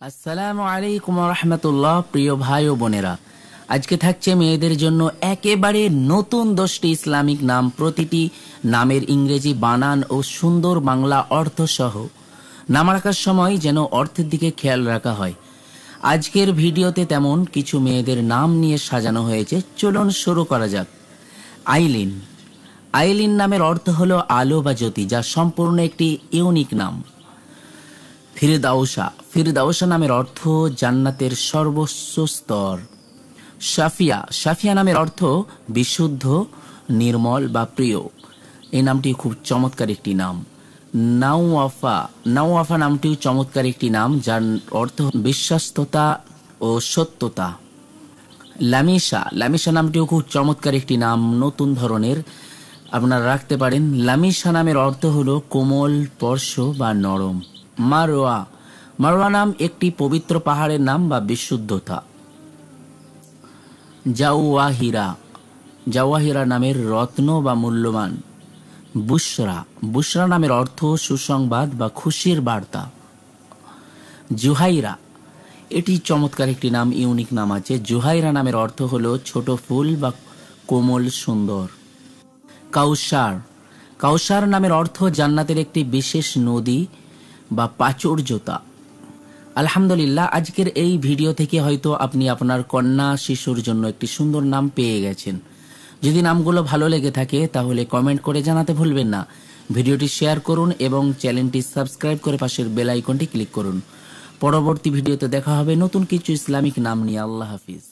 আসসালামু আলাইকুম রহমতুল্লাহ। প্রিয় ভাই ও বোনেরা, আজকে থাকছে মেয়েদের জন্য একেবারে নতুন 10টি ইসলামিক নাম, প্রতিটি নামের ইংরেজি বানান ও সুন্দর বাংলা অর্থ সহ। নাম রাখার সময় যেন অর্থের দিকে খেয়াল রাখা হয়। আজকের ভিডিওতে তেমন কিছু মেয়েদের নাম নিয়ে সাজানো হয়েছে। চলুন শুরু করা যাক। আইলিন। আইলিন নামের অর্থ হলো আলো বা জ্যোতি, যা সম্পূর্ণ একটি ইউনিক নাম। ফিরদাউসা। ফিরদাউসা নামের অর্থ জান্নাতের সর্বোচ্চ স্তর। সাফিয়া। সাফিয়া নামের অর্থ বিশুদ্ধ, নির্মল বা প্রিয়। এই নামটি খুব চমৎকার একটি নাম। নাওয়াফা। নাওয়াফা নামটিও চমৎকার একটি নাম, যার অর্থ বিশ্বস্ততা ও সত্যতা। লামিশা। লামিশা নামটিও খুব চমৎকার একটি নাম, নতুন ধরনের, আপনারা রাখতে পারেন। লামিশা নামের অর্থ হলো কোমল, স্পর্শ বা নরম। মারওয়া। মারওয়া নাম একটি পবিত্র পাহাড়ের নাম বা বিশুদ্ধতা। জাওয়াহিরা। জাওয়াহিরা নামের রত্ন বা মূল্যবান। বুশরা। বুশরা নামের অর্থ সুসংবাদ বা খুশির বার্তা। জুহাইরা। এটি চমৎকার একটি নাম, ইউনিক নাম আছে। জুহাইরা নামের অর্থ হলো ছোট ফুল বা কোমল সুন্দর। কাউসার। কাউসার নামের অর্থ জান্নাতের একটি বিশেষ নদী বা প্রাচুর্যতা। আলহামদুলিল্লাহ, আজকের এই ভিডিও থেকে হয়তো আপনি আপনার কন্যা শিশুর জন্য একটি সুন্দর নাম পেয়ে গেছেন। যদি নামগুলো ভালো লেগে থাকে তাহলে কমেন্ট করে জানাতে ভুলবেন না। ভিডিওটি শেয়ার করুন এবং চ্যানেলটি সাবস্ক্রাইব করে পাশের বেল আইকনটি ক্লিক করুন। পরবর্তী ভিডিওতে দেখা হবে নতুন কিছু ইসলামিক নাম নিয়ে। আল্লাহ হাফিজ।